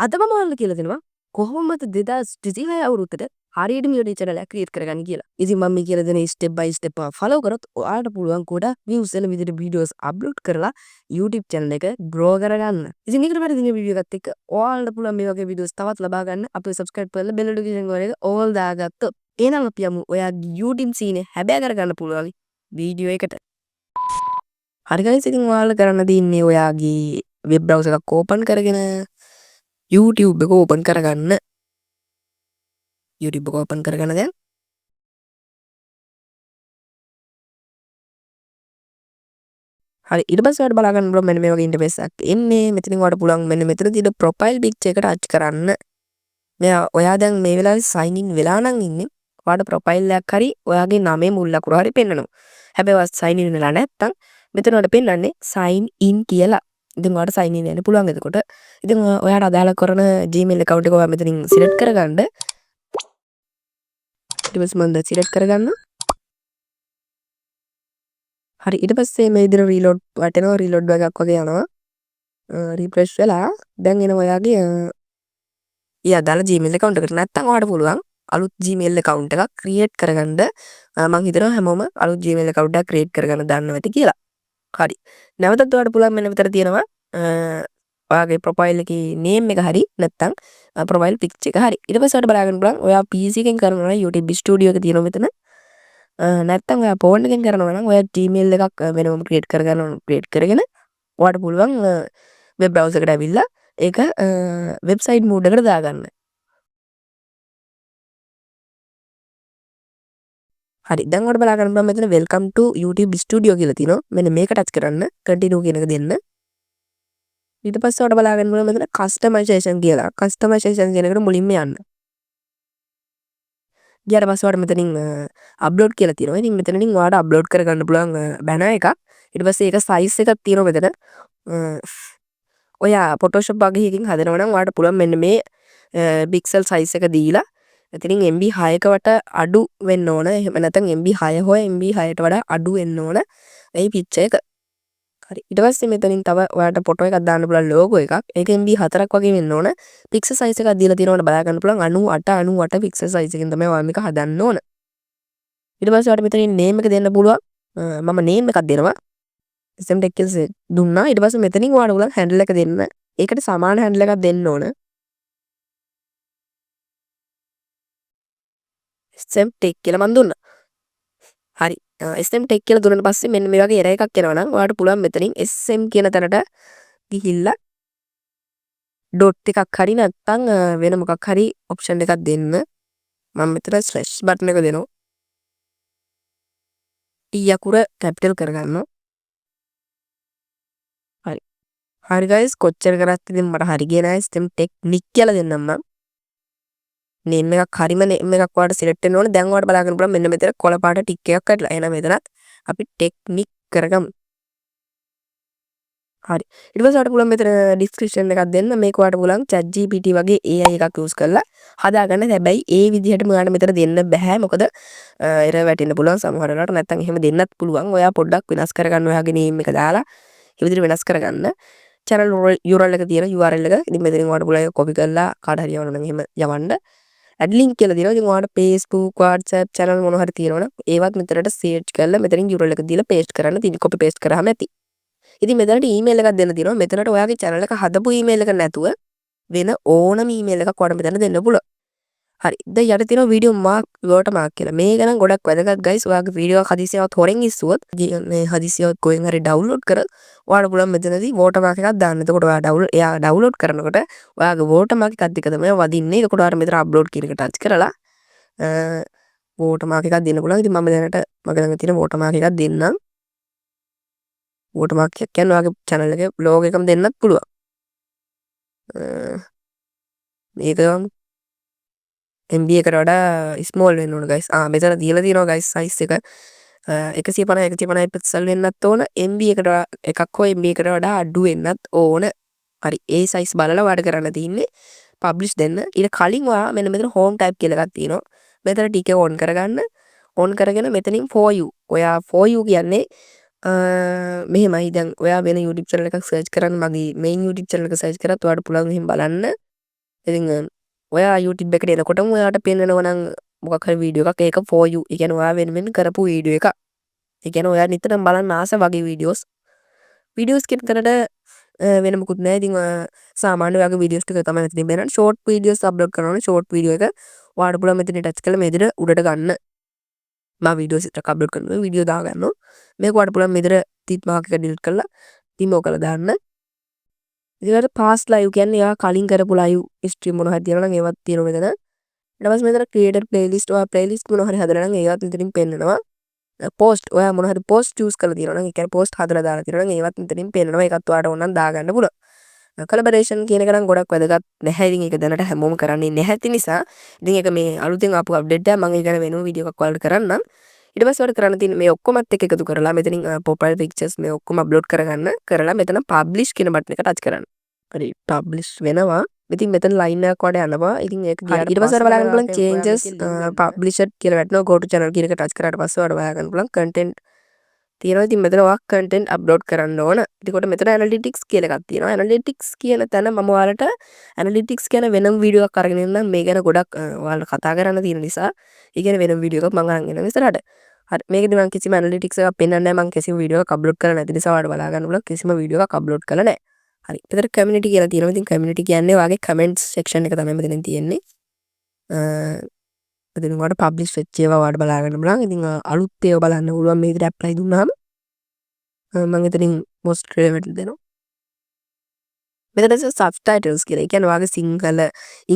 අද මම ඔයාලට කියලා දෙනවා කොහොමද 2026 අවුරුද්දට හරියටම YouTube channel එකක් ක්‍රියේට් කරගන්න කියලා. ඉතින් මම මේ කියලා දෙන ස්ටෙප් බයි ස්ටෙප් ෆලෝ කරොත් ඔයාලට පුළුවන් ගොඩක් views එන විදිහට වීඩියෝස් අප්ලෝඩ් කරලා YouTube channel එක grow කරගන්න. ඉතින් ඒකට පස්සේ දින වීඩියෝ එකත් එක්ක ඔයාලට පුළුවන් මේ වගේ වීඩියෝස් තවත් ලබා ගන්න අපිව subscribe කරලා bell notification එක all දාගත්තොත් එහෙනම් අපි යමු ඔයාගේ YouTube scene හැබෑ කරගන්න පුළුවන් වීඩියෝ එකට. හරි guys ඉතින් ඔයාලා කරන්න තියෙන්නේ ඔයාගේ වෙබ් බ්‍රවුසර් එකක් ඕපන් කරගෙන YouTube එක ඕපන් කරගන්න. YouTube එක ඕපන් කරගන්න දැන්. හරි ඊට පස්සේ ඔයාලට බලා ගන්න පුළුවන් මෙන්න මේ වගේ ඉන්ටර්ෆේස් එකක් එන්නේ. මෙතනින් ඔයාලට පුළුවන් මෙන්න මෙතන තියෙන ප්‍රොෆයිල් පික්චර් එක ටච් කරන්න. මෙයා ඔයා දැන් මේ වෙලාවේ sign in වෙලා නම් ඉන්නේ. ඔයාලට ප්‍රොෆයිල් එකක් හරි ඔයාගේ නමේ මුල් ලකුර හරි පෙන්නනවා. හැබැයි ඔයා sign in වෙලා නැත්තම් මෙතන ඔයාලට පෙන්නන්නේ sign in කියලා. ඉතින් ඔයාලට sign in වෙන්න පුළුවන් එතකොට. ඉතින් ඔයාට අදාළ කරන Gmail account එක ඔයා මෙතනින් select කරගන්න. ඊට පස්සේ මම දැන් select කරගන්න. හරි ඊට පස්සේ මේ විදිහට රීලෝඩ් වටෙනවා රීලෝඩ් එකක් වගේ යනවා. රිෆ්‍රෙෂ් වෙලා දැන් එනවා ඔයාගේ ඊය අදාළ Gmail account එකට. නැත්තම් ඔයාලට පුළුවන් අලුත් Gmail account එකක් create කරගන්න. මම හිතනවා හැමෝම අලුත් Gmail account එකක් create කරගන්න දන්නවා ඇති කියලා. හරි. නැවතත් ඔයාලට පුළුවන් මෙන්න මෙතන තියෙනවා ඔයාගේ ප්‍රොෆයිල් එකේ name එක හරි නැත්තම් ප්‍රොෆයිල් picture එක හරි. ඊට පස්සේ ඔයාලට බලා ගන්න පුළුවන් ඔයා PC එකෙන් කරනවා නම් YouTube studio එක තියෙනවා මෙතන. නැත්තම් ඔයා ෆෝන් එකෙන් කරනවා නම් ඔයා Gmail එකක් වෙනම ක්‍රියේට් කරගන්න ක්‍රියේට් කරගෙන ඔයාට පුළුවන් වෙබ් බ්‍රවුසර් එකට ඇවිල්ලා ඒක වෙබ්සයිට් මෝඩ් එකට දාගන්න. හරි දැන් ඔයාලට බලා ගන්න පුළුවන් මෙතන welcome to YouTube studio කියලා තියෙනවා. මෙන්න මේක ටච් කරන්න continue කියන එක දෙන්න. ඊට පස්සේ ඔයාලට බලා ගන්න පුළුවන් මෙතන customization කියලා. customization කියන එකට මුලින්ම යන්න. ඊට පස්සේ ඔයාලට මෙතනින් අප්ලෝඩ් කියලා තියෙනවා. ඉතින් මෙතනින් ඔයාලට අප්ලෝඩ් කරගන්න පුළුවන් බැනර් එකක්. ඊට පස්සේ ඒක සයිස් එකක් තියෙනවා මෙතන. ඔයා Photoshop වගේ එකකින් හදනවා නම් ඔයාලට පුළුවන් මෙන්න මේ පික්සල් සයිස් එක දීලා එතනින් MB 6ක වට අඩු වෙන්න ඕන. එහෙම නැත්නම් MB 6 හොය MB 6ට වඩා අඩු වෙන්න ඕන. මේ පික්චර් එක. හරි. ඊට පස්සේ මෙතනින් තව ඔයාලට ෆොටෝ එකක් දාන්න පුළුවන් ලෝගෝ එකක්. ඒක MB 4ක් වගේ වෙන්න ඕන. පික්සල් සයිස් එකක් දීලා තියෙනවනේ බලා ගන්න පුළුවන් 98 98 පික්සල් සයිස් එකකින් තමයි ඔයා මේක හදන්න ඕන. ඊට පස්සේ ඔයාලට මෙතනින් name එක දෙන්න පුළුවන්. මම name එකක් දෙනවා. SM Tech කියලා දුන්නා. ඊට පස්සේ මෙතනින් ඔයාලට පුළුවන් handle එක දෙන්න. ඒකට සමාන handle එකක් දෙන්න ඕන. SM Tech කියලා මම දුන්නා. හරි. SM Tech කියලා දුන්නාට පස්සේ මෙන්න මේ වගේ error එකක් එනවා නම් ඔයාලට පුළුවන් මෙතනින් SM කියන තැනට ගිහිල්ලා dot එකක් හරි නැත්නම් වෙන මොකක් හරි option එකක් දෙන්න. මම මෙතන slash button එක දෙනවා. T අකුර capital කරගන්නවා. හරි. හරි guys කොච්චර කරත් ඉතින් මට හරි ගියේ නෑ SM Technique කියලා දෙන්නම් මම. name එකක් හරිම name එකක් ඔයාලට select වෙන්න ඕනේ. දැන් ඔයාලට බලා ගන්න පුළුවන් මෙන්න මෙතන කොළ පාට tick එකක් ඇටලා. එහෙනම් මෙතනත් අපි Technique කරගමු. හරි. ඊට පස්සේ ඔයාලට පුළුවන් මෙතන description එකක් දෙන්න. මේක ඔයාලට පුළුවන් ChatGPT වගේ AI එකක් use කරලා හදාගන්න. හැබැයි ඒ විදිහටම ඔයාලට මෙතන දෙන්න බෑ. මොකද error වැටෙන්න පුළුවන් සමහර වෙලාවට. නැත්නම් එහෙම දෙන්නත් පුළුවන්. ඔයා පොඩ්ඩක් වෙනස් කරගන්න ඔයාගේ name එක දාලා ඒ විදිහට වෙනස් කරගන්න. channel URL එක තියෙන URL එක. ඉතින් මෙතනින් ඔයාලට පුළුවන් ඒක copy කරලා කාට හරි යවන්න නම් එහෙම යවන්න. add link කියලා දෙනවා. ඉතින් ඔයාලට Facebook, WhatsApp channel මොන හරි තියෙනවනම් ඒවත් මෙතනට search කරලා මෙතනින් URL එක දීලා paste කරන්න. ඉතින් copy paste කරාම ඇති. ඉතින් මෙතනට email එකක් දෙන්න තියෙනවා. මෙතනට ඔයාගේ channel එක හදපු email එක නැතුව වෙන ඕනම email එකක් ඔයාලට මෙතන දෙන්න පුළුවන්. හරි. දැන් යට තියෙනවා video mark watermark කියලා. මේක නම් ගොඩක් වැදගත් guys. ඔයාගේ video එක හදිසියවත් හොරෙන් ඉස්සුවොත් මේ හදිසියවත් කොහෙන් හරි download කරලා ඔයාලට පුළුවන් මෙතනදී watermark එකක් දාන්න. එතකොට ඔයා download කරනකොට ඔයාගේ watermark එකත් එක්ක තමයි වදින්නේ. එතකොට ඔයාලා මෙතන upload කියන එක touch කරලා watermark එකක් දෙන්න පුළුවන්. ඉතින් මම දැනට මගේ ළඟ තියෙන watermark එකක් දෙන්නම්. watermark එක කියන්නේ ඔයාගේ channel එකේ logo එකම දෙන්නත් පුළුවන්. මේක MB එකට වඩා small වෙන්න ඕන guys. මෙතන දීලා තියෙනවා guys size එක 150 150 pixel වෙන්නත් ඕන. MB එකට එකක් හෝ MB එකට වඩා අඩු වෙන්නත් ඕන. හරි. ඒ size බලලා ඔයාලට කරන්න තියෙන්නේ publish දෙන්න. ඊට කලින් ඔයා මෙන්න මෙතන home tab කියලා එකක් තියෙනවා. මෙතන ටික on කරගන්න. on කරගෙන මෙතනින් for you. ඔයා for you කියන්නේ මෙහෙමයි දැන් ඔයා වෙන YouTube channel එකක් search කරන්න මගේ main YouTube channel එක search කරත් ඔයාලට පුළුවන් මෙහෙම බලන්න. ඉතින් ඔයා YouTube එකට එනකොටම ඔයාට පෙන්නනවා නම් මොකක් හරි වීඩියෝ එකක් ඒක for you. ඒ කියන්නේ ඔයා වෙනුවෙන් කරපු වීඩියෝ එකක්. ඒ කියන්නේ ඔයා නිතරම බලන්න ආස වගේ වීඩියෝස් කියන තැනට වෙන මොකුත් නැහැ. ඉතින් සාමාන්‍ය ඔයාගේ වීඩියෝස් ටික තමයි මෙතනින් බලන්න. ෂෝට් වීඩියෝස් අප්ලෝඩ් කරනවා නම් ෂෝට් වීඩියෝ එක ඔයාලට පුළුවන් මෙතන ටච් කරලා මේ විදිහට උඩට ගන්න. මම වීඩියෝස් එකක් අප්ලෝඩ් කරනවා. වීඩියෝ දාගන්නවා. මේක ඔයාලට පුළුවන් මේ විදිහට ටික් මාක් එක ඩිලීට් කරලා රිමූව් කරලා දාන්න. ඉතින් පාස් ලයිව් කියන්නේ එයා කලින් කරපු ලයිව් ස්ට්‍රීම් මොනවා හරි තියෙනවා නම් ඒවත් තියෙනවා මෙතන. ඊට පස්සේ මෙතන ක්‍රියේටඩ් ප්ලේලිස්ට් ඔයා ප්ලේලිස්ට් මොනවා හරි හදලා නම් ඒවත් මෙතනින් පෙන්නනවා. පෝස්ට් ඔයා මොනවා හරි පෝස්ට් චූස් කරලා තියෙනවා නම් ඒ කියන්නේ පෝස්ට් හදලා දාලා තියෙනවා නම් ඒවත් මෙතනින් පෙන්නනවා. ඒකත් ඔයාට ඕන නම් දාගන්න පුළුවන්. කොලැබරේෂන් කියන එක නම් ගොඩක් වැදගත් නැහැ. ඉතින් ඒක දැනට හැමෝම කරන්නේ නැහැති නිසා ඉතින් ඒක මේ අලුතෙන් ආපු අප්ඩේට් එක මම ඒ ගැන වෙනම වීඩියෝ එකක් ඔයාලට කරන්නම්. ඊට පස්සේ ඔයාලට කරන්න තියෙන්නේ මේ ඔක්කොමත් එක්ක එකතු කරලා මෙතනින් ප්‍රොෆයිල් පික්චර්ස් මේ ඔක්කොම අප්ලෝඩ් කරගන්න. කරලා මෙතන පබ්ලිෂ් කියන බටන් එක ටච් කරන්න. හරි පබ්ලිෂ් වෙනවා. ඉතින් මෙතන ලයින් එකක් වඩ යනවා. ඉතින් ඒක ගියාට ඊට පස්සේ බලන්න පුළුවන් changes published කියලා වැටෙනවා. go to channel කියන එක ටච් කරාට පස්සේ ඔයාලට හොයාගන්න පුළුවන් content තියෙනවා. ඉතින් මෙතන ඔයා content upload කරන්න ඕන. එතකොට මෙතන analytics කියලා එකක් තියෙනවා. analytics කියන තැන මම ඔයාලට analytics කියන වෙනම වීඩියෝ එකක් අරගෙන ඉන්නම්. මේ ගැන ගොඩක් ඔයාලට කතා කරන්න තියෙන නිසා ඒ කියන්නේ වෙනම වීඩියෝ එකක් මම අරන් එනවා ඉස්සරහට. හරි මේකදී මම කිසිම analytics එකක් පෙන්නන්නේ නැහැ. මම කිසිම වීඩියෝ එකක් අප්ලෝඩ් කරලා නැති නිසා ඔයාලට බලා ගන්න පුළුවන් කිසිම වීඩියෝ එකක් අප්ලෝඩ් කරලා නැහැ. හරි. මෙතන community කියලා තියෙනවා. ඉතින් community කියන්නේ ඔයාගේ comments section එක තමයි මෙතනින් තියෙන්නේ. මෙතන ඔයාලට publish වෙච්ච ඒවා ඔයාලට බලා ගන්න පුළුවන්. ඉතින් අලුත් ඒවා බලන්න පුළුවන් මේ විදිහට apply දුන්නාම මම එතනින් most relevant දෙනවා. මෙතන subtitles කියලා. ඒ කියන්නේ ඔයාගේ සිංහල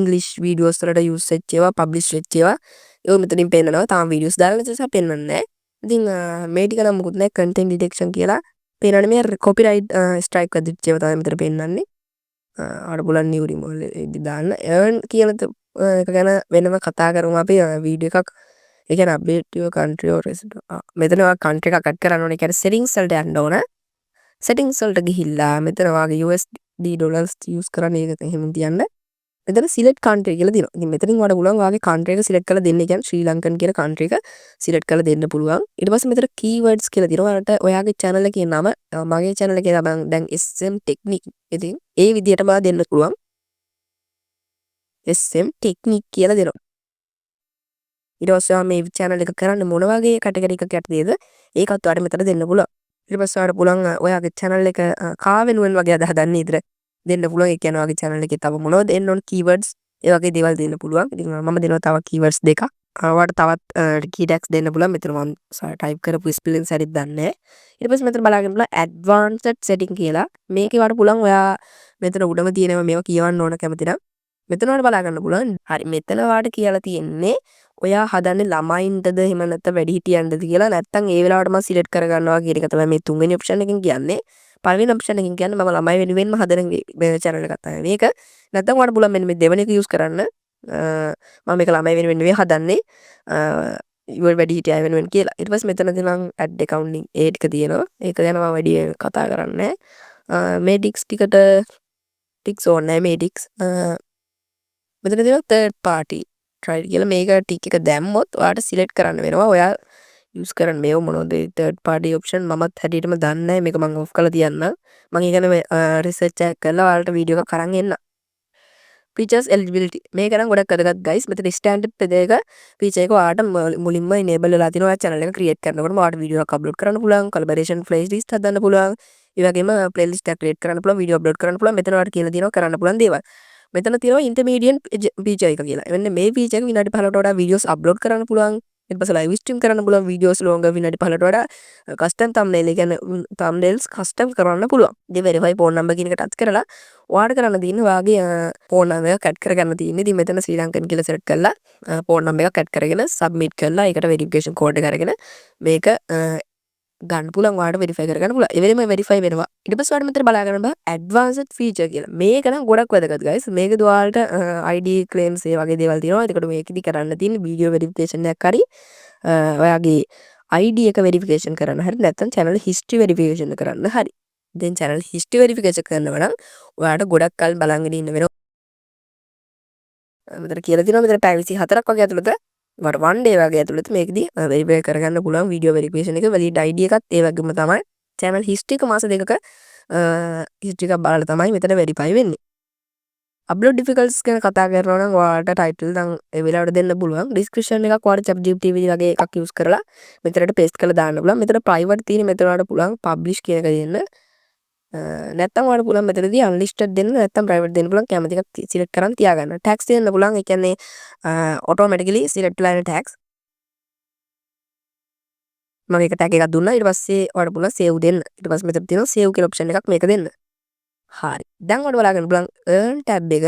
English videos වලට use වෙච්ච ඒවා publish වෙච්ච ඒවා ඒක මෙතනින් පෙන්නනවා. තාම videos දාලා නැති නිසා පෙන්වන්නේ නැහැ. ඉතින් මේ ටික නම් මොකුත් නැහැ. content detection කියලා පේනවනේ මේ copyright strike අදිච්ච ඒවා තමයි මෙතන පෙන්නන්නේ. ආඩ බුලන් new removal ඉදි දාන්න. earn කියන එක ගැන වෙනම කතා කරමු අපි වීඩියෝ එකක්. ඒ කියන්නේ update your country or resident. මෙතන ඔයා country එකක් add කරන්න ඕනේ. ඒ කියන්නේ settings වලට යන්න ඕන. settings වලට ගිහිල්ලා මෙතන ඔයාගේ USD dollars use කරන්න ඒක එහෙම තියන්න. මෙතන select country කියලා තියෙනවා. ඉතින් මෙතනින් ඔයාලට පුළුවන් ඔයාගේ country එක select කරලා දෙන්න. ඒ කියන්නේ ශ්‍රී ලංකන් කියන country එක select කරලා දෙන්න පුළුවන්. ඊට පස්සේ මෙතන keywords කියලා තියෙනවා. ඔයාලට ඔයාගේ channel එකේ නම මගේ channel එකේ තමයි දැන් SM technique. ඉතින් ඒ විදිහටම දෙන්න පුළුවන්. SM technique කියලා දෙනවා. ඊට පස්සේ මේ channel එක කරන්න මොන වගේ category එකක් යටතේද ඒකත් ඔයාලට මෙතන දෙන්න පුළුවන්. ඊට පස්සේ ඔයාලට පුළුවන් ඔයාගේ channel එක කා වෙනුවෙන් වගේ හදන්නේ ඉතින් දෙන්න පුළුවන්. ඒ කියන්නේ ඔයාගේ channel එකේ තව මොනවද එන්න ඕන keywords ඒ වගේ දේවල් දෙන්න පුළුවන්. ඉතින් මම දෙනවා තව keywords දෙකක්. ඔයාලට තවත් key tags දෙන්න පුළුවන්. මෙතන මම type කරපු spelling හරියට දන්නේ නැහැ. ඊට පස්සේ මෙතන බලාගෙන බලන්න advanced setting කියලා. මේකේ ඔයාලට පුළුවන් ඔයා මෙතන උඩම තියෙනවා මේවා කියවන්න ඕන කැමති නම් මෙතන ඔයාලට බලා ගන්න පුළුවන්. හරි මෙතන ඔයාලට කියලා තියෙන්නේ ඔයා හදන්නේ ළමයින්ටද එහෙම නැත්නම් වැඩිහිටියන්ටද කියලා. නැත්නම් ඒ වෙලාවට මම සිලෙක්ට් කරගන්නවා කියන එක තමයි මේ තුන්වෙනි ඔප්ෂන් එකෙන් කියන්නේ. පළවෙනි ඔප්ෂන් එකෙන් කියන්නේ මම ළමයි වෙනුවෙන්ම හදන channel එකක් තමයි මේක. නැත්නම් ඔයාලට පුළුවන් මෙන්න මේ දෙවෙනි එක use කරන්න. මම මේක ළමයි වෙනුවෙන් නෙවෙයි හදන්නේ. ඉවල් වැඩිහිටිය අය වෙනුවෙන් කියලා. ඊට පස්සේ මෙතන තියෙනවා ad accounting ඒ ටික තියෙනවා. ඒක ගැන මම වැඩි කතා කරන්නේ නැහැ. මේ ටික්ස් ටිකට ටික්ස් ඕනේ නැහැ මේ ටික්ස්. මෙතන තියෙනවා third party trial කියලා. මේක ටික් එක දැම්මොත් ඔයාලට select කරන්න වෙනවා. ඔයා use කරන්න මේව මොනවද third party option මමත් හැටියටම දන්නේ නැහැ. මේක මම off කරලා තියන්නම්. මම ඒ ගැන research එකක් කරලා ඔයාලට වීඩියෝ එකක් අරන් එන්න. features eligibility මේක නම් ගොඩක් වැදගත් guys. මෙතන standard දෙක feature එක ඔයාලට මුලින්ම enable වෙලා තිනවා. ඔයා channel එක create කරනකොටම ඔයාලට වීඩියෝ එකක් upload කරන්න පුළුවන්. collaboration playlist හදන්න පුළුවන්. ඒ වගේම playlist එකක් create කරන්න පුළුවන්. වීඩියෝ upload කරන්න පුළුවන්. මෙතන ඔයාලට කියලා තියෙනවා කරන්න පුළුවන් දේවල්. මෙතන තියෙනවා intermediate feature එක කියලා. මෙන්න මේ feature එක විනාඩි 15ට වඩා videos upload කරන්න පුළුවන්. ඊට පස්සේ live stream කරන්න පුළුවන්. videos longer විනාඩි 15ට වඩා custom thumbnail ඒ කියන්නේ thumbnails custom කරන්න පුළුවන්. ඉතින් verify phone number කියන එක touch කරලා ඔයාලට කරන්න තියෙන්නේ ඔයාගේ phone number එක add කරගන්න තියෙන්නේ. ඉතින් මෙතන ශ්‍රී ලංකන් කියලා select කරලා phone number එකක් add කරගෙන submit කරලා ඒකට verification code එක අරගෙන මේක ගන්න පුළුවන්. ඔයාලට verify කරගන්න පුළුවන්. ඒ වෙලෙම verify වෙනවා. ඊට පස්සේ ඔයාලට මෙතන බලා ගන්න බෑ advanced feature කියලා. මේක නම් ගොඩක් වැදගත් guys. මේකද ඔයාලට ID claims ඒ වගේ දේවල් තියෙනවා. ඒකට මේකෙදි කරන්න තියෙන්නේ video verification එකක් හරි ඔයාගේ ID එක verification කරන්න හරි නැත්නම් channel history verification කරන්න හරි. දැන් channel history verification කරනවා නම් ඔයාලට ගොඩක් කල් බලන් ඉන්න වෙනවා. මෙතන කියලා තියෙනවා මෙතන පැය 24ක් වගේ ඇතුළත ඔයාලට one day වගේ ඇතුළත මේකදී verify කරගන්න පුළුවන් video verification එක valid ID එකත් ඒ වගේම තමයි channel history එක මාස දෙකක history එකක් බලලා තමයි මෙතන verify වෙන්නේ. අප්ලෝඩ් ඩිෆිකල්ට්ස් ගැන කතා කරනවා නම් ඔයාලට ටයිටල් නම් ඒ වෙලාවට දෙන්න පුළුවන්. ඩිස්ක්‍රිප්ෂන් එකක් ඔයාලට ChatGPT වගේ එකක් යූස් කරලා මෙතනට පේස්ට් කරලා දාන්න පුළුවන්. මෙතන ප්‍රයිවට් තියෙන මෙතන ඔයාලට පුළුවන් පබ්ලිෂ් කියන එක දෙන්න. නැත්තම් ඔයාලට පුළුවන් මෙතනදී අන්ලිස්ටඩ් දෙන්න නැත්තම් ප්‍රයිවට් දෙන්න පුළුවන්. කැමති එකක් සිලෙක්ට් කරන් තියාගන්න. ටැග්ස් දෙන්න පුළුවන්. ඒ කියන්නේ ඔටෝමැටිකලි සිලෙක්ට් වෙලා යන ටැග්ස්. මම එක ටැග් එකක් දුන්නා. ඊට පස්සේ ඔයාලට පුළුවන් සේව් දෙන්න. ඊට පස්සේ මෙතන තියෙනවා සේව් කියලා ඔප්ෂන් එකක් මේක දෙන්න. හරි. දැන් ඔයාලට බලාගන්න පුළුවන් earn ටැබ් එක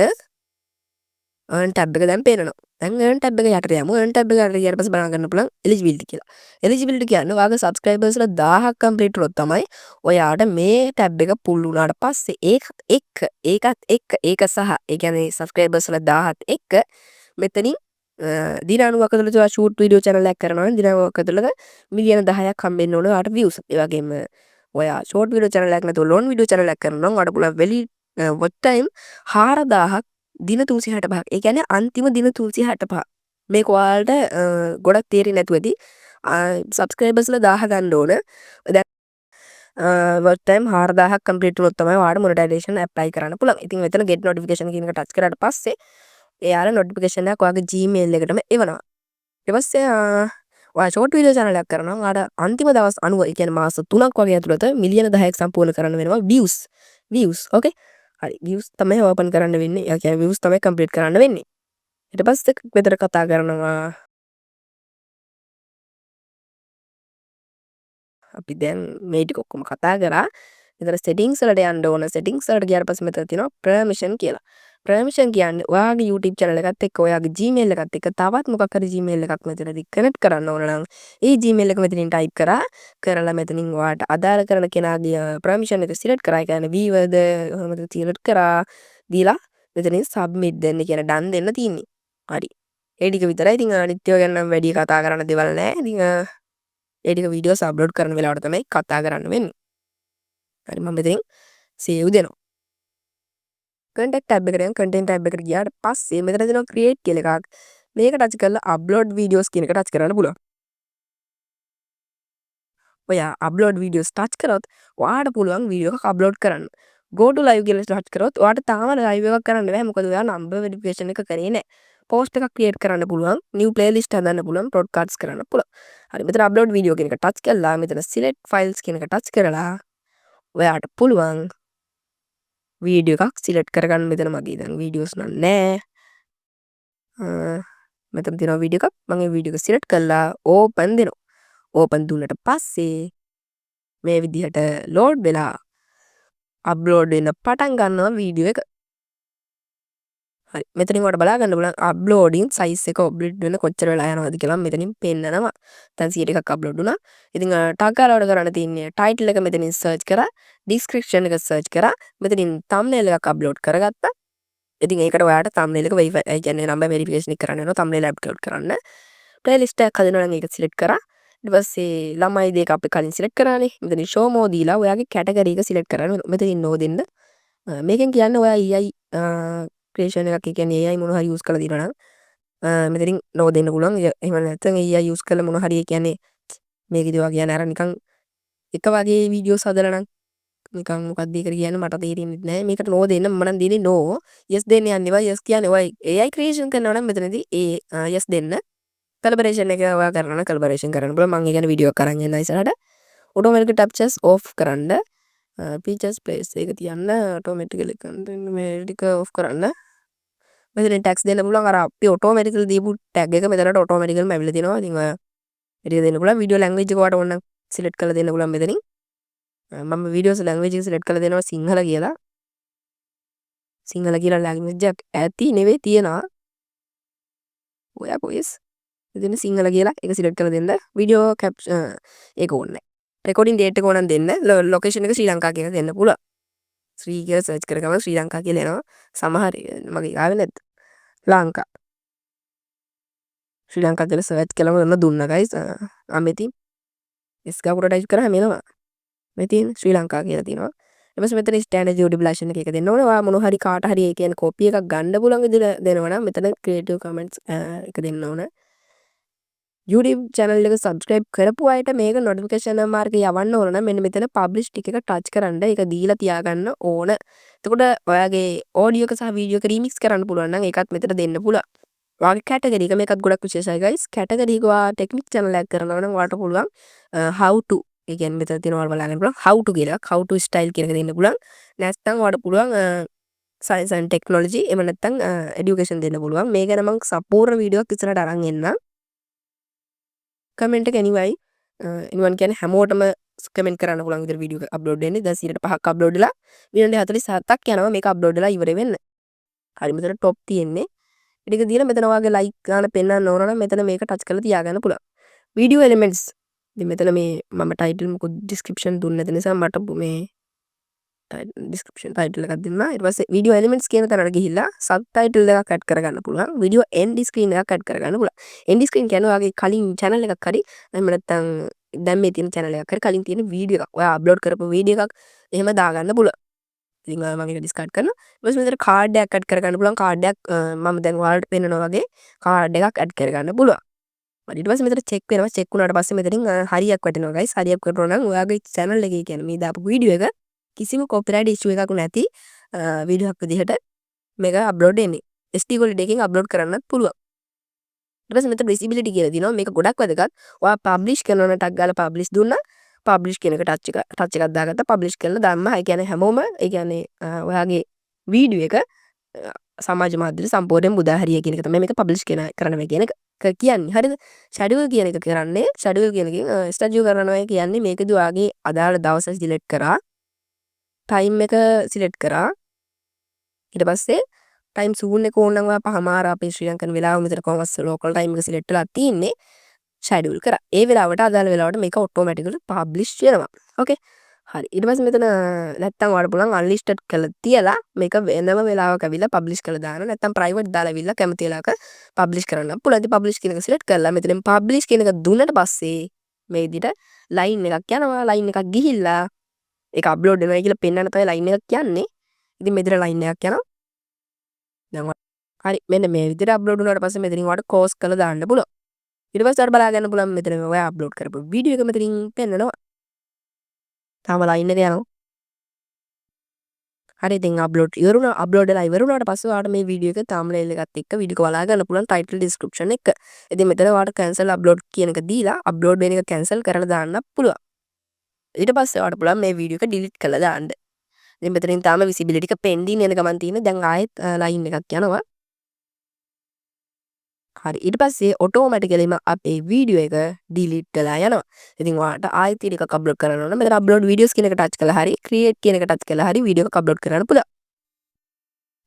earn ටැබ් එක දැන් පේනවා. දැන් earn ටැබ් එක යටට යමු. earn ටැබ් එක යටට ගියාට පස්සේ බලන්න ගන්න පුළුවන් eligibility කියලා. eligibility කියන්නේ ඔයාගේ subscribers ලා 1000ක් complete වුණොත් තමයි ඔයාට මේ ටැබ් එක පුල් වුණාට පස්සේ ඒකත් එක්ක ඒක සහ ඒ කියන්නේ subscribers ලා 1000ත් එක්ක මෙතනින් දින 90ක තුළ ඔයා shoot video channel එකක් කරනවා නම් දින 90ක තුළ මිලියන 10ක් හම්බෙන්න ඕන ඔයාට views. ඒ වගේම ඔයා short video channel එකක් නැතුව long video channel එකක් කරනවා නම් ඔයාට පුළුවන් watch time 4000ක් දින 365ක්. ඒ කියන්නේ අන්තිම දින 365. මේක ඔයාලට ගොඩක් තේරෙන්නේ නැතුව ඇති. subscribers ලා 1000 ගන්න ඕන. දැන් watch time 4000ක් complete වුණොත් තමයි ඔයාලට monetization apply කරන්න පුළුවන්. ඉතින් මෙතන get notification කියන එක touch කරාට පස්සේ එයාලා notification එකක් ඔයාගේ Gmail එකටම එවනවා. ඊට පස්සේ ඔයා short video channel එකක් කරනවා නම් ඔයාට අන්තිම දවස් 90 ඒ කියන්නේ මාස 3ක් වගේ ඇතුළත මිලියන 10ක් සම්පූර්ණ කරන්න වෙනවා views. Okay. හරි views තමයි ඕපන් කරන්න වෙන්නේ. ඒ කියන්නේ views තමයි complete කරන්න වෙන්නේ. ඊට පස්සේ මෙතන කතා කරනවා අපි දැන් මේ ටික ඔක්කොම කතා කරා. මෙතන settings වලට යන්න ඕන. settings වලට ගියාට පස්සේ මෙතන තියෙනවා permission කියලා. permission කියන්නේ ඔයාගේ YouTube channel එකත් එක්ක ඔයාගේ Gmail එකත් එක්ක තවත් මොකක් හරි Gmail එකක් මෙතනදී connect කරන්න ඕන නම් ඒ Gmail එක මෙතනින් type කරලා මෙතනින් ඔයාට අදාළ කරන කෙනාගේ permission එක select කරා. ඒ කියන්නේ viewer ද කොහොමද select කරා දීලා මෙතනින් submit දෙන්න කියන done දෙන්න තියෙන්නේ. හරි. ඒ ටික විතරයි. ඉතින් අනිත් ඒවා ගැන නම් වැඩි කතා කරන්න දෙවල් නැහැ. ඉතින් ඒ ටික වීඩියෝස් අප්ලෝඩ් කරන වෙලාවට තමයි කතා කරන්න වෙන්නේ. හරි මම මෙතනින් save දෙනවා. contact tab එකට යන් content tab එකට ගියාට පස්සේ මෙතන දෙනවා create කියලා එකක්. මේක touch කරලා upload videos කියන එක touch කරන්න පුළුවන්. ඔයා upload videos touch කරොත් ඔයාට පුළුවන් වීඩියෝ එකක් upload කරන්න. go to live කියලා touch කරොත් ඔයාට තාම live එකක් කරන්න බෑ. මොකද ඔයා number verification එක කරේ නැහැ. post එකක් create කරන්න පුළුවන්. new playlist හදන්න පුළුවන්. broadcast කරන්න පුළුවන්. හරි මෙතන upload video කියන එක touch කරලා මෙතන select files කියන එක touch කරලා ඔයාට පුළුවන් වීඩියෝ එකක් සිලෙක්ට් කරගන්න. මෙතන මගේ දැන් වීඩියෝස් නෑ. මෙතන තියෙනවා වීඩියෝ එකක්. මම මේ වීඩියෝ එක සිලෙක්ට් කරලා ඕපන් දෙනවා. ඕපන් දුන්නට පස්සේ මේ විදිහට ලෝඩ් වෙලා අප්ලෝඩ් වෙන්න පටන් ගන්නවා වීඩියෝ එක. හරි මෙතනින් ඔයාලට බලා ගන්න පුළුවන් අප්ලෝඩින් සයිස් එක ඔබ්ලිට් වෙන කොච්චර වෙලා යනවද කියලා මෙතනින් පෙන්නනවා. දැන් 100 එකක් අප්ලෝඩ් වුණා. ඉතින් ටග් ගාලා ඔයාලට කරන්න තියෙන්නේ ටයිටල් එක මෙතනින් සර්ච් කරා, ඩිස්ක්‍රිප්ෂන් එක සර්ච් කරා, මෙතනින් thumbnail එකක් අප්ලෝඩ් කරගත්තා. ඉතින් ඒකට ඔයාට thumbnail එක verify ඒ කියන්නේ number verification එක කරන්න වෙනවා thumbnail අප්ලෝඩ් කරන්න. playlist එකක් හදනවා නම් ඒක select කරා. ඊට පස්සේ ළමයි දෙක අපි කලින් select කරානේ. මෙතනින් show more දීලා ඔයාගේ category එක select කරන්න වෙනවා. මෙතනින් no දෙන්න. මේකෙන් කියන්නේ ඔයා AI creation එකක් ඒ කියන්නේ AI මොන හරි use කරලා දිනවා නම් මෙතනින් no දෙන්න පුළුවන්. එහෙම නැත්නම් AI use කරලා මොන හරි ඒ කියන්නේ මේකේදී ඔයා කියන්නේ අර නිකන් එක වගේ videos හදලා නම් නිකන් මොකක්ද ඒකට කියන්නේ මට තේරෙන්නේ නැහැ. මේකට no දෙන්න මම නම් දෙන්නේ no. yes දෙන්න යන්න එපා. yes කියන්නේ ඔය AI creation කරනවා නම් මෙතනදී yes දෙන්න. collaboration එක ඔයා කරනවා නම් collaboration කරන්න පුළුවන්. මම ඒ කියන්නේ වීඩියෝ එකක් අරන් යනවා ඉස්සරහට. automatic captures off කරන්න. features place එක තියන්න automatically content මේ ටික off කරන්න. මෙතන tags දෙන්න පුළුවන්. අර අපි automatically දීපු tag එක මෙතනට automatically ඇවිල්ලා තියෙනවා. ඉතින් ඔයා එළිය දෙන්න පුළුවන්. video language එක ඔයාට ඕන නම් select කරලා දෙන්න පුළුවන් මෙතනින්. මම videos language එක select කරලා දෙනවා සිංහල කියලා. සිංහල කියලා language එකක් ඇති නෙවෙයි තියෙනවා. ඔයා කොහෙස් මෙතන සිංහල කියලා ඒක select කරලා දෙන්න. video caption ඒක ඕනේ නැහැ. recording date එක ඕනනම් දෙන්න. location එක ශ්‍රී ලංකා කියලා දෙන්න පුළුවන්. ශ්‍රී කියලා search කර ගමන් ශ්‍රී ලංකා කියලා එනවා. සමහර මගේ ආවේ නැද්ද? ලංකා. ශ්‍රී ලංකා කියලා search කළම දුන්නා guys. මෙතින් S ගාකුට type කරාම එනවා. මෙතින් ශ්‍රී ලංකා කියලා තියෙනවා. ඊට පස්සේ මෙතන standard audible එක දෙන්න ඕනේ. ඔයා මොන හරි කාට හරි ඒ කියන්නේ copy එකක් ගන්න පුළුවන් විදිහට දෙනවා නම් මෙතන creative comments එක දෙන්න ඕනේ. YouTube channel එක subscribe කරපු අයට මේක notification මාර්ගය යවන්න ඕන නම් මෙන්න මෙතන publish ටික එක touch කරන්න. ඒක දීලා තියාගන්න ඕන. එතකොට ඔයාගේ audio එක සහ video එක remix කරන්න පුළුවන් නම් ඒකත් මෙතන දෙන්න පුළුවන්. ඔයාගේ category එක මේකත් ගොඩක් විශේෂයි guys. category එක ඔයා technique channel එකක් කරනවා නම් ඔයාලට පුළුවන් how to ඒ කියන්නේ මෙතන තියෙනවා ඔයාලා බලන්න පුළුවන් how to කියලා how to style කියන එක දෙන්න පුළුවන්. නැත්නම් ඔයාලට පුළුවන් science and technology එහෙම නැත්නම් education දෙන්න පුළුවන්. මේ ගැන මම සම්පූර්ණ වීඩියෝ එකක් ඉස්සරහට අරන් එන්නම්. කමෙන්ට් එක anyway anyone කියන්නේ හැමෝටම කමෙන්ට් කරන්න පුළුවන් විදිහට වීඩියෝ එක අප්ලෝඩ් වෙන්නේ. දැන් 105ක් අප්ලෝඩ් වෙලා විනාඩි 47ක් යනවා මේක අප්ලෝඩ් වෙලා ඉවර වෙන්න. හරි මෙතන টොප් තියෙන්නේ. ඊට දීලා මෙතන ඔයාගේ ලයික් ගන්න පෙන්වන්න ඕන නම් මෙතන මේක ටච් කරලා තියාගන්න පුළුවන්. වීඩියෝ එලිමෙන්ට්ස් ඉතින් මෙතන මේ මම ටයිටල් මොකද ඩිස්ක්‍රිප්ෂන් දුන්නේ නැති නිසා මට මේ ඩිස්ක්‍රිප්ෂන් ටයිටල් එකක් දෙන්න. ඊට පස්සේ වීඩියෝ එලිමෙන්ට්ස් කියන තැනට ගිහිල්ලා සබ්ටයිටල් එකක් ඇඩ් කරගන්න පුළුවන්. වීඩියෝ එන්ඩ් ස්ක්‍රීන් එකක් ඇඩ් කරගන්න පුළුවන්. එන්ඩ් ස්ක්‍රීන් කියන්නේ ඔයාගේ කලින් channel එකක් හරි එහෙම නැත්නම් දැන් මේ තියෙන channel එකක් හරි කලින් තියෙන වීඩියෝ එකක් ඔයා අප්ලෝඩ් කරපු වීඩියෝ එකක් එහෙම දාගන්න පුළුවන්. ඉතින් මම මේක ඩිස්කාඩ් කරනවා. ඊට පස්සේ මෙතන කාඩ් එකක් ඇඩ් කරගන්න පුළුවන්. කාඩ් එකක් මම දැන් ඔයාලට පෙන්නනවා වගේ කාඩ් එකක් ඇඩ් කරගන්න පුළුවන්. ඊට පස්සේ මෙතන චෙක් වෙනවා. චෙක් වුණාට පස්සේ මෙතනින් හරියක් වැටෙනවා guys. හරියක් වැටුණා නම් ඔයාගේ channel එකේ කියන්නේ මේ දාපු වීඩියෝ එක කිසිම copyright issue එකක් නැති වීඩියෝ එකක් විදිහට මේක අප්ලෝඩ් වෙන්නේ. SD quality එකකින් අප්ලෝඩ් කරන්නත් පුළුවන්. ඊට පස්සේ මෙතන visibility කියලා දිනවා. මේක ගොඩක් වැදගත්. ඔයා publish කරනවා ටක් ගාලා publish දුන්නා. publish කියන එක touch එකක් දාගත්තා. publish කරලා දැම්මා. ඒ කියන්නේ හැමෝම ඒ කියන්නේ ඔයාගේ වීඩියෝ එක සමාජ මාධ්‍යෙට සම්පූර්ණයෙන් මුදා හරිය කියන එක තමයි මේක publish කරනවා කියන එක කියන්නේ. හරිද? schedule කියන එක කරන්නේ schedule කියන එකෙන් schedule කරනවා කියන්නේ මේකදී ඔයාගේ අදාළ දවස select කරා. time එක select කරා. ඊට පස්සේ time zone එක ඕන නම් ඔයා පහමාර අපේ ශ්‍රී ලංකන් වෙලාව මෙතන කොහොමද local time එක select කරලා තියෙන්නේ. schedule කරා. ඒ වෙලාවට අදාළ වෙලාවට මේක automatically publish වෙනවා. okay හරි ඊට පස්සේ මෙතන නැත්තම් ඔයාලට පුළුවන් unlisted කරලා තියලා මේක වෙනම වෙලාවක අවිලා publish කරලා දාන්න නැත්තම් private දාලා අවිලා කැමති වෙලාවක publish කරන්න පුළුවන්. ඉතින් publish කියන එක select කරලා මෙතනින් publish කියන එක දුන්නට පස්සේ මේ විදිහට line එකක් යනවා. line එකක් ගිහිල්ලා ඒක අප්ලෝඩ් වෙනවා කියලා පෙන්වන්න තමයි line එකක් යන්නේ. ඉතින් මෙතන line එකක් යනවා. දැන් හරි මෙන්න මේ විදිහට අප්ලෝඩ් වුණාට පස්සේ මෙතනින් ඔයාලට close කරලා දාන්න පුළුවන්. ඊට පස්සේ ඔයාලට බලා ගන්න පුළුවන් මෙතන ඔයා අප්ලෝඩ් කරපු වීඩියෝ එක මෙතනින් පෙන්නනවා. තාම ලයින් එක යනවා. හරි ඉතින් අප්ලෝඩ් ඉවරුණා. අප්ලෝඩ් වෙලා ඉවරුණාට පස්සේ ඔයාලට මේ වීඩියෝ එක thumbnail එකත් එක්ක වීඩියෝ එක බලා ගන්න පුළුවන් title description එක. ඉතින් මෙතන ඔයාලට cancel upload කියන එක දීලා upload වෙන එක cancel කරලා දාන්න පුළුවන්. ඊට පස්සේ ඔයාලට පුළුවන් මේ වීඩියෝ එක delete කරලා දාන්න. ඉතින් මෙතනින් තාම visibility එක pending යන ගමන් තියෙන. දැන් ආයෙත් line එකක් යනවා. හරි ඊට පස්සේ ඔටෝමැටිකලිම අපේ වීඩියෝ එක ඩිලීට් වෙලා යනවා. ඉතින් ඔයාලට ආයෙත් එකක් අප්ලෝඩ් කරන්න ඕන. මෙතන අප්ලෝඩ් වීඩියෝස් කියන එක ටච් කරලා හරි ක්‍රියේට් කියන එක ටච් කරලා හරි වීඩියෝ එකක් අප්ලෝඩ් කරන්න පුළුවන්.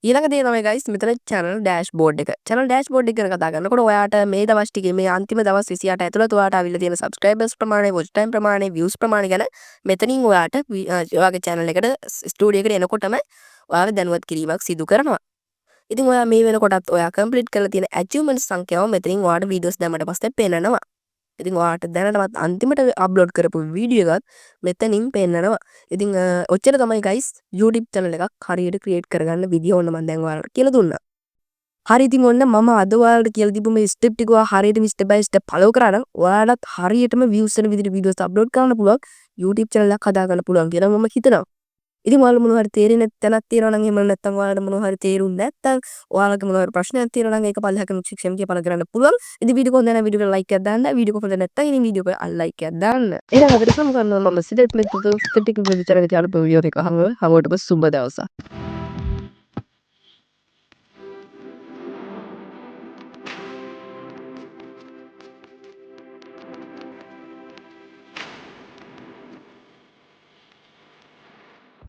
ඊළඟ දේ තමයි guys මෙතන channel dashboard එක. channel dashboard එක ගැන කතා කරනකොට ඔයාට මේ දවස් ටිකේ මේ අන්තිම දවස් 28 ඇතුළත ඔයාට අවිල්ල තියෙන subscribers ප්‍රමාණය, watch time ප්‍රමාණය, views ප්‍රමාණය ගැන මෙතනින් ඔයාට ඔයාගේ channel එකට ස්ටුඩියෝ එකට එනකොටම ඔයාලා දැනුවත් කිරීමක් සිදු කරනවා. ඉතින් ඔයා මේ වෙනකොටත් ඔයා කම්ප්ලීට් කරලා තියෙන achievements සංඛ්‍යාව මෙතනින් ඔයාට වීඩියෝස් දැම්මට පස්සේ පේනනවා. ඉතින් ඔයාට දැනටමත් අන්තිමට අප්ලෝඩ් කරපු වීඩියෝ එකත් මෙතනින් පේනනවා. ඉතින් ඔච්චර තමයි guys YouTube channel එකක් හරියට create කරගන්න විදිය ඕන මම දැන් ඔයාලට කියලා දුන්නා. හරි ඉතින් ඔන්න මම අද ඔයාලට කියලා දීපු මේ step ටික ඔයා හරියටම step by step follow කරා නම් ඔයාලත් හරියටම views වෙන විදිහට වීඩියෝස් අප්ලෝඩ් කරන්න පුළුවන් YouTube channel එකක් හදාගන්න පුළුවන් කියලා මම හිතනවා. ඉතින් ඔයාලා මොනවා හරි තේරෙන්නේ නැත්නම් තියෙනවා නම් එහෙම නැත්නම් ඔයාලට මොනවා හරි තේරුන්නේ නැත්නම් ඔයාලගේ මොනවා හරි ප්‍රශ්නයක් තියෙනවා නම් ඒක පල්ලෙහා කමෙන්ට් සෙක්ෂන් එකේ පළ කරන්න පුළුවන්. ඉතින් වීඩියෝ එක හොඳ නැහැ වීඩියෝ එකට ලයික් එකක් දාන්න. වීඩියෝ එක හොඳ නැත්නම් ඉතින් වීඩියෝ එකට අන්ලයික් එකක් දාන්න. එහෙනම් අපිට සමු කරනවා මම සිදෙට් මෙතන ස්ටැටික් විදිහට විචාරක තියාලා වීඩියෝ එක හැමෝටම සුබ දවසක්.